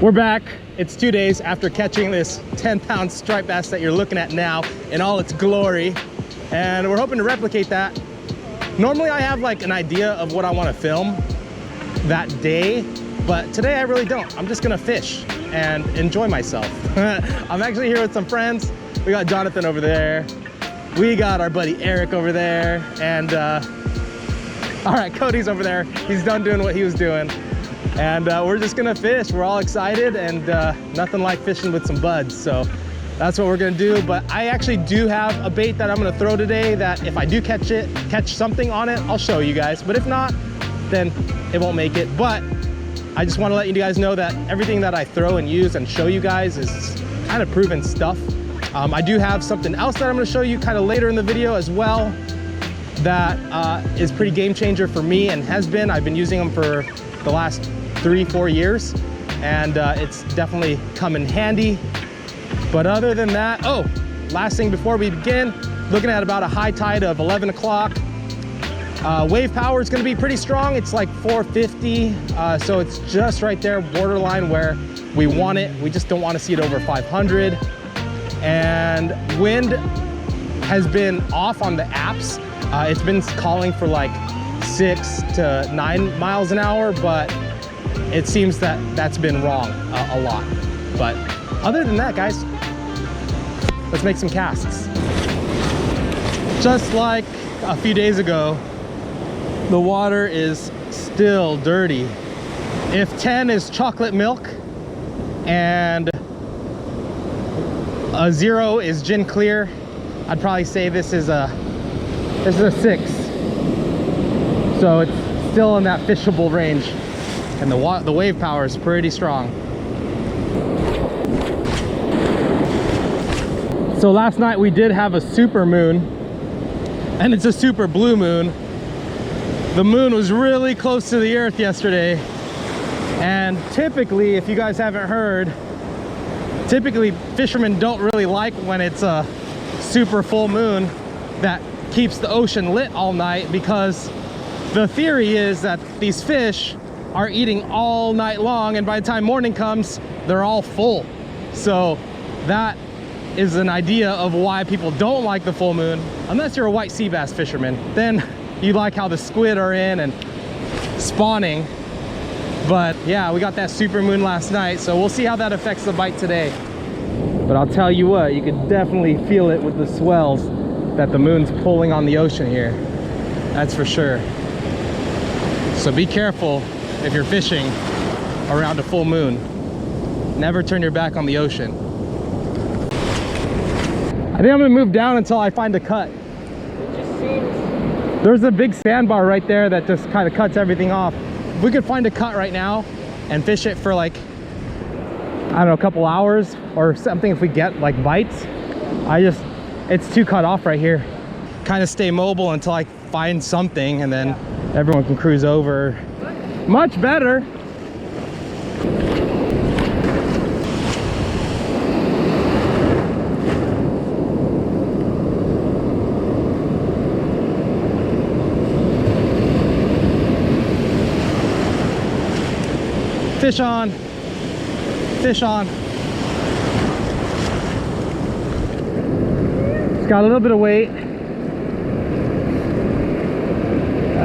We're back. It's 2 days after catching this 10-pound striped bass that you're looking at now in all its glory, and we're hoping to replicate that. Normally I have like an idea of what I want to film that day, but today I really don't. I'm just gonna fish and enjoy myself. I'm actually here with some friends. We got Jonathan over there, we got our buddy Eric over there, and all right, Cody's over there. He's done doing what he was doing. And we're just gonna fish. We're all excited, and nothing like fishing with some buds. So that's what we're gonna do. But I actually do have a bait that I'm gonna throw today that if I do catch something on it, I'll show you guys. But if not, then it won't make it. But I just wanna let you guys know that everything that I throw and use and show you guys is kind of proven stuff. I do have something else that I'm gonna show you kind of later in the video as well that is pretty game changer for me and has been. I've been using them for the last 3-4 years, and it's definitely come in handy. But other than that, oh, last thing before we begin, looking at about a high tide of 11 o'clock. Wave power is going to be pretty strong. It's like 450, so it's just right there, borderline where we want it. We just don't want to see it over 500. And wind has been off on the apps. It's been calling for like 6 to 9 miles an hour, but it seems that that's been wrong a lot. But other than that, guys, let's make some casts. Just like a few days ago, the water is still dirty. If 10 is chocolate milk and a 0 is gin clear, I'd probably say this is a 6. So it's still in that fishable range, and the wave power is pretty strong. So last night we did have a super moon, and it's a super blue moon. The moon was really close to the earth yesterday, and typically, if you guys haven't heard, typically fishermen don't really like when it's a super full moon that keeps the ocean lit all night, because the theory is that these fish are eating all night long, and by the time morning comes, they're all full. So that is an idea of why people don't like the full moon, unless you're a white sea bass fisherman. Then you like how the squid are in and spawning. But yeah, we got that super moon last night, so we'll see how that affects the bite today. But I'll tell you what, you can definitely feel it with the swells that the moon's pulling on the ocean here. That's for sure. So be careful if you're fishing around a full moon. Never turn your back on the ocean. I think I'm gonna move down until I find a cut. It just seems... There's a big sandbar right there that just kind of cuts everything off. If we could find a cut right now and fish it for like, I don't know, a couple hours or something, if we get like bites, it's too cut off right here. Kind of stay mobile until I find something, and then everyone can cruise over. Much better. Fish on. Fish on. It's got a little bit of weight.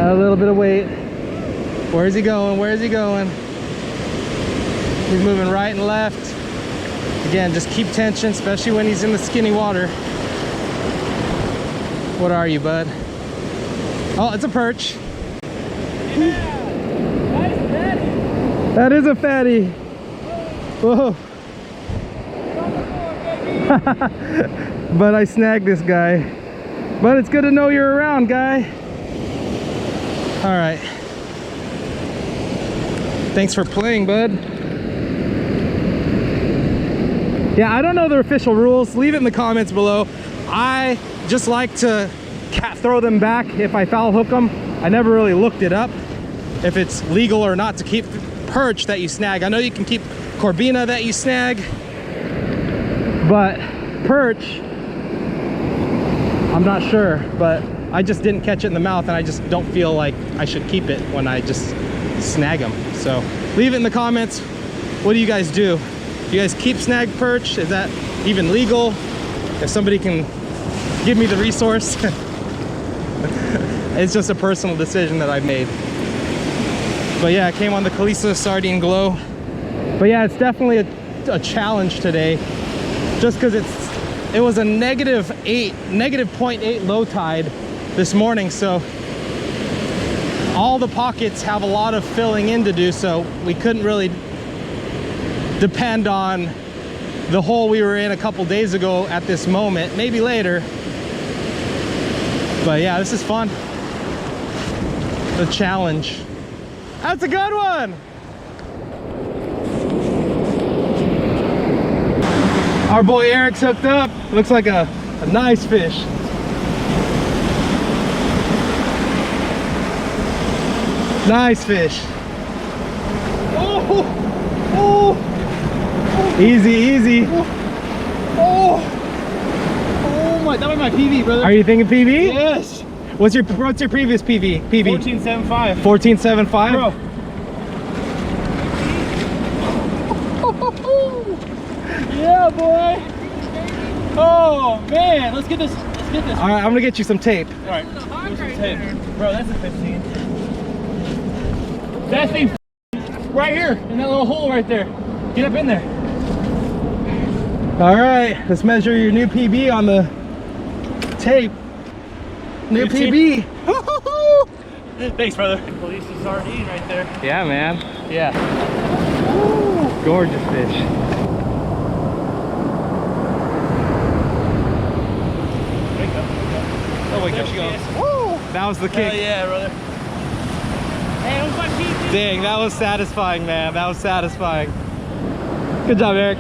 A little bit of weight. Where is he going? Where is he going? He's moving right and left. Again, just keep tension, especially when he's in the skinny water. What are you, bud? Oh, it's a perch. Yeah! Nice fatty! That is a fatty. Whoa. But I snagged this guy. But it's good to know you're around, guy. All right. Thanks for playing, bud. Yeah, I don't know the official rules. Leave it in the comments below. I just like to throw them back if I foul hook them. I never really looked it up if it's legal or not to keep perch that you snag. I know you can keep corbina that you snag, but perch, I'm not sure. But I just didn't catch it in the mouth, and I just don't feel like I should keep it when I just snag them. So leave it in the comments. what do you guys do? Do you guys keep snag perch? Is that even legal? If somebody can give me the resource. It's just a personal decision that I've made. But yeah, I came on the Calisa Sardine Glow. But yeah, it's definitely a challenge today, just because it was a -0.8 low tide this morning, so all the pockets have a lot of filling in to do, so we couldn't really depend on the hole we were in a couple days ago at this moment. Maybe later. But yeah, this is fun. The challenge. That's a good one. Our boy Eric's hooked up. Looks like a nice fish. Nice fish. Oh, oh, oh. Easy, easy. Oh, oh my, that was my PB, brother. Are you thinking PB? Yes. What's your previous PB? 14.75. 14.75? Bro. Yeah, boy. Oh man, let's get this. Let's get this. All right, I'm gonna get you some tape. All right, give me some tape. Bro, that's a 15. That thing right here in that little hole right there. Get up in there. All right, let's measure your new PB on the tape. New 15. PB. Thanks, brother. Police sardine right there. Yeah, man. Yeah. Ooh, gorgeous fish. Wake up. Oh, wait, there she goes. Woo! That was the kick. Hell yeah, brother. Hey, it was my PB. Dang, that was satisfying, man. That was satisfying. Good job, Eric.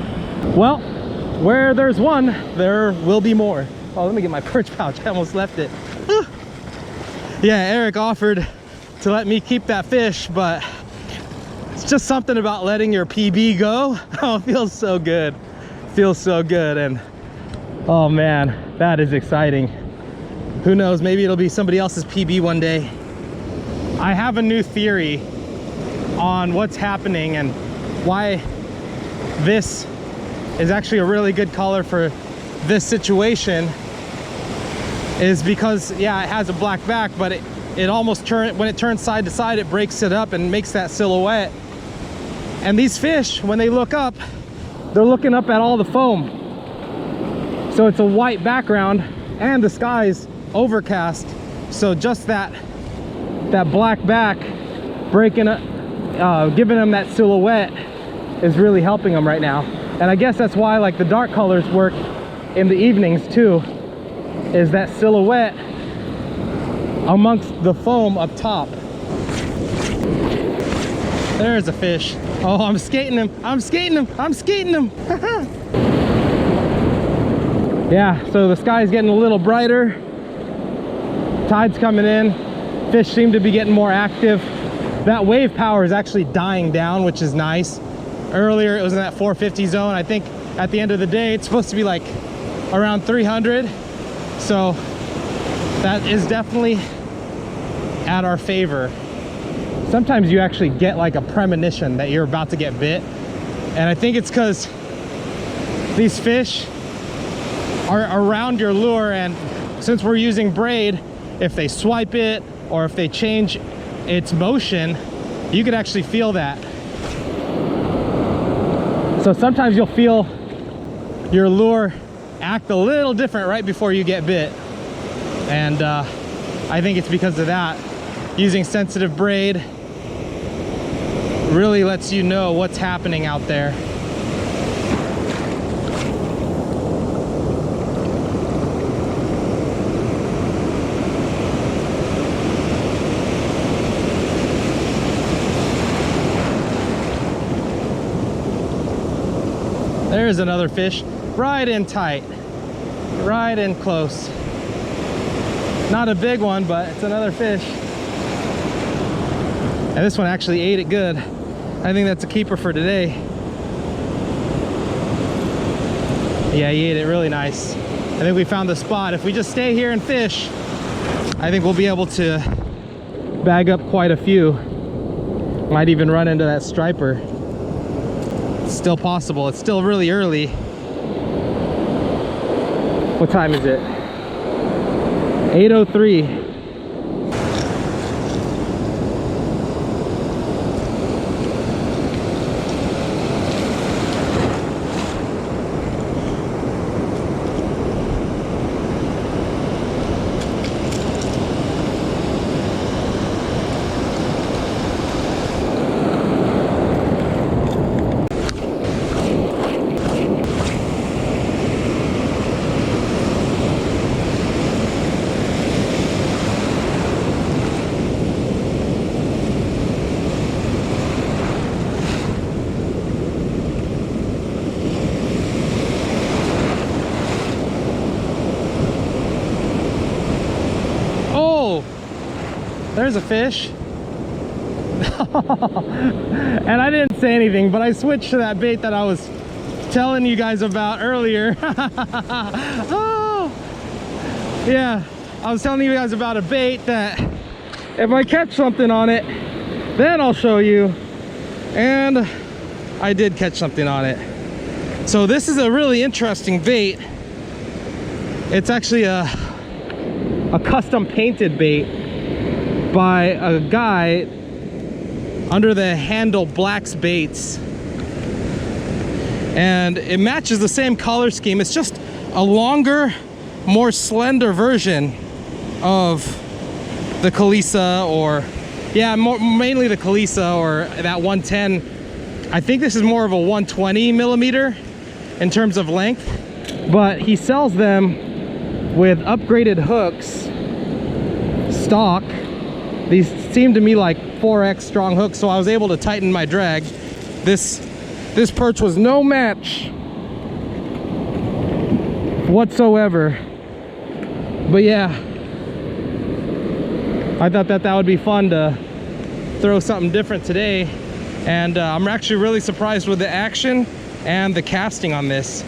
Well, where there's one, there will be more. Oh, let me get my perch pouch. I almost left it. Yeah, Eric offered to let me keep that fish, but it's just something about letting your PB go. Oh, it feels so good. Feels so good. And oh man, that is exciting. Who knows, maybe it'll be somebody else's PB one day. I have a new theory on what's happening and why this is actually a really good color for this situation. Is because, yeah, it has a black back, but it almost when it turns side to side, it breaks it up and makes that silhouette. And these fish, when they look up, they're looking up at all the foam. So it's a white background and the sky's overcast. So just that black back breaking up, giving them that silhouette is really helping them right now. And I guess that's why like the dark colors work in the evenings too, is that silhouette amongst the foam up top. There's a fish. Oh, I'm skating him. I'm skating him. I'm skating him. Yeah, so the sky's getting a little brighter. Tide's coming in. Fish seem to be getting more active. That wave power is actually dying down, which is nice. Earlier it was in that 450 zone. I think at the end of the day it's supposed to be like around 300. So that is definitely at our favor. Sometimes you actually get like a premonition that you're about to get bit. And I think it's because these fish are around your lure, and since we're using braid, if they swipe it or if they change its motion, you could actually feel that. So sometimes you'll feel your lure act a little different right before you get bit, and I think it's because of that. Using sensitive braid really lets you know what's happening out there. There's another fish, right in tight, right in close. Not a big one, but it's another fish. And this one actually ate it good. I think that's a keeper for today. Yeah, he ate it really nice. I think we found the spot. If we just stay here and fish, I think we'll be able to bag up quite a few. Might even run into that striper. It's still possible. It's still really early. What time is it? 8:03. There's a fish. And I didn't say anything, but I switched to that bait that I was telling you guys about earlier. Oh, yeah, I was telling you guys about a bait that if I catch something on it, then I'll show you. And I did catch something on it. So this is a really interesting bait. It's actually a custom painted bait by a guy under the handle Black's Baits, and it matches the same color scheme. It's just a longer, more slender version of the Kalisa, or yeah, mainly the Kalisa, or that 110. I think this is more of a 120 millimeter in terms of length, but he sells them with upgraded hooks stock. These seem to me like 4x strong hooks, so I was able to tighten my drag. This perch was no match whatsoever. But yeah, I thought that would be fun to throw something different today. And I'm actually really surprised with the action and the casting on this.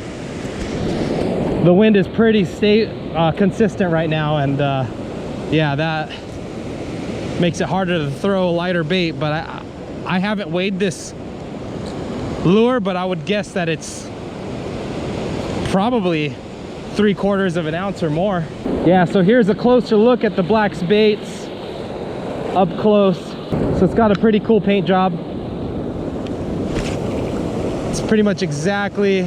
The wind is pretty consistent right now, and yeah, that makes it harder to throw a lighter bait. But I haven't weighed this lure, but I would guess that it's probably 3/4 of an ounce or more. Yeah, so here's a closer look at the Black's Baits up close. So it's got a pretty cool paint job. It's pretty much exactly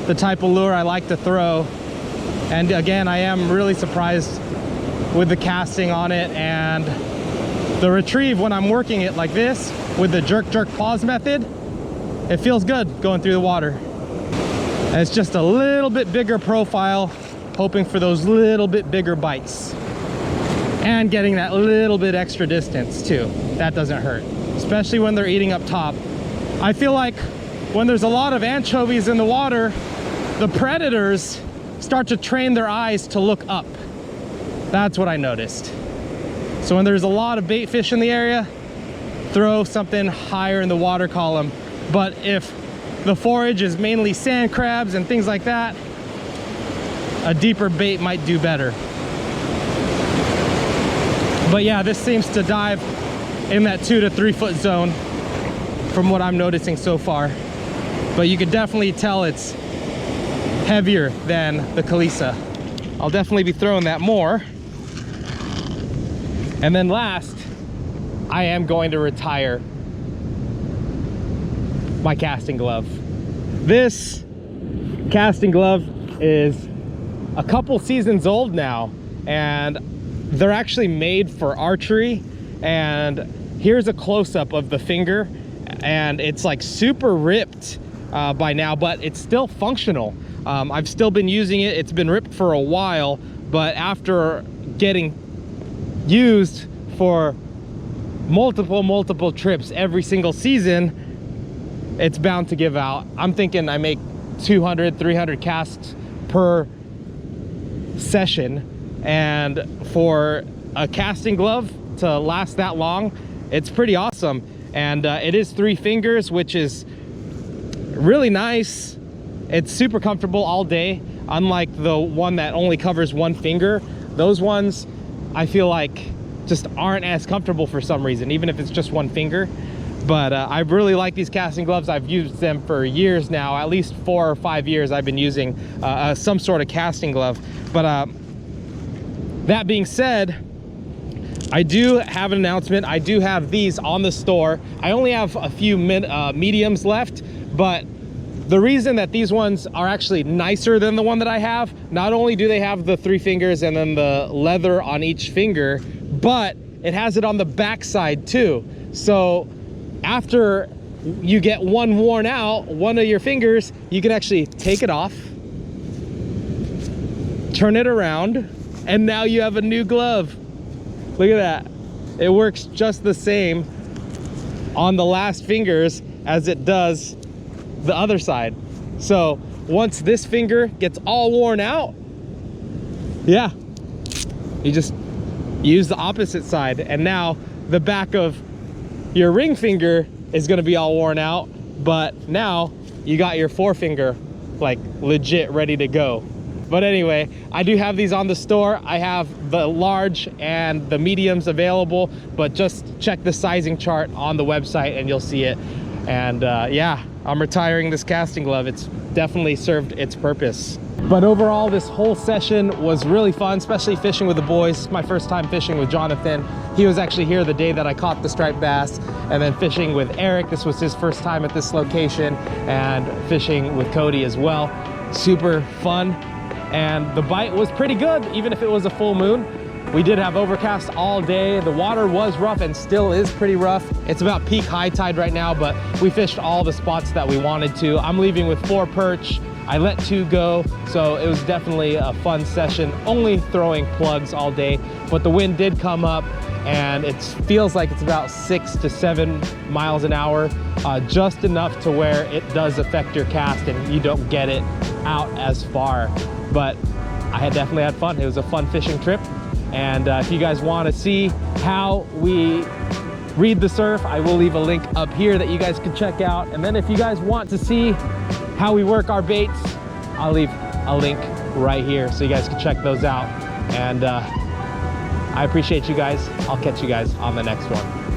the type of lure I like to throw. And again, I am really surprised with the casting on it and the retrieve when I'm working it like this with the jerk pause method. It feels good going through the water. And it's just a little bit bigger profile, hoping for those little bit bigger bites and getting that little bit extra distance too. That doesn't hurt, especially when they're eating up top. I feel like when there's a lot of anchovies in the water, the predators start to train their eyes to look up. That's what I noticed. So when there's a lot of bait fish in the area, throw something higher in the water column. But if the forage is mainly sand crabs and things like that, a deeper bait might do better. But yeah, this seems to dive in that 2 to 3 foot zone from what I'm noticing so far. But you can definitely tell it's heavier than the Kalisa. I'll definitely be throwing that more. And then last, I am going to retire my casting glove. This casting glove is a couple seasons old now, and they're actually made for archery. And here's a close-up of the finger, and it's like super ripped by now, but it's still functional. I've still been using it. It's been ripped for a while, but after getting used for multiple trips every single season, it's bound to give out. I'm thinking I make 200, 300 casts per session, and for a casting glove to last that long, it's pretty awesome. And it is 3 fingers, which is really nice. It's super comfortable all day, unlike the one that only covers 1 finger. Those ones I feel like just aren't as comfortable for some reason, even if it's just 1 finger. But I really like these casting gloves. I've used them for years now, at least 4 or 5 years I've been using some sort of casting glove. But that being said, I do have an announcement. I do have these on the store. I only have a few mediums left, but the reason that these ones are actually nicer than the one that I have, not only do they have the 3 fingers and then the leather on each finger, but it has it on the back side too. So after you get one worn out, one of your fingers, you can actually take it off, turn it around, and now you have a new glove. Look at that. It works just the same on the last fingers as it does the other side. So once this finger gets all worn out, yeah, you just use the opposite side, and now the back of your ring finger is going to be all worn out, but now you got your forefinger like legit ready to go. But anyway, I do have these on the store. I have the large and the mediums available, but just check the sizing chart on the website and you'll see it. And yeah, I'm retiring this casting glove. It's definitely served its purpose. But overall, this whole session was really fun, especially fishing with the boys. My first time fishing with Jonathan. He was actually here the day that I caught the striped bass. And then fishing with Eric, this was his first time at this location, and fishing with Cody as well. Super fun. And the bite was pretty good, even if it was a full moon. We did have overcast all day. The water was rough and still is pretty rough. It's about peak high tide right now, but we fished all the spots that we wanted to. I'm leaving with 4 perch. I let 2 go, so it was definitely a fun session, only throwing plugs all day. But the wind did come up, and it feels like it's about 6 to 7 miles an hour, just enough to where it does affect your cast and you don't get it out as far. But I had definitely had fun. It was a fun fishing trip. And if you guys want to see how we read the surf, I will leave a link up here that you guys can check out. And then if you guys want to see how we work our baits, I'll leave a link right here so you guys can check those out. And I appreciate you guys. I'll catch you guys on the next one.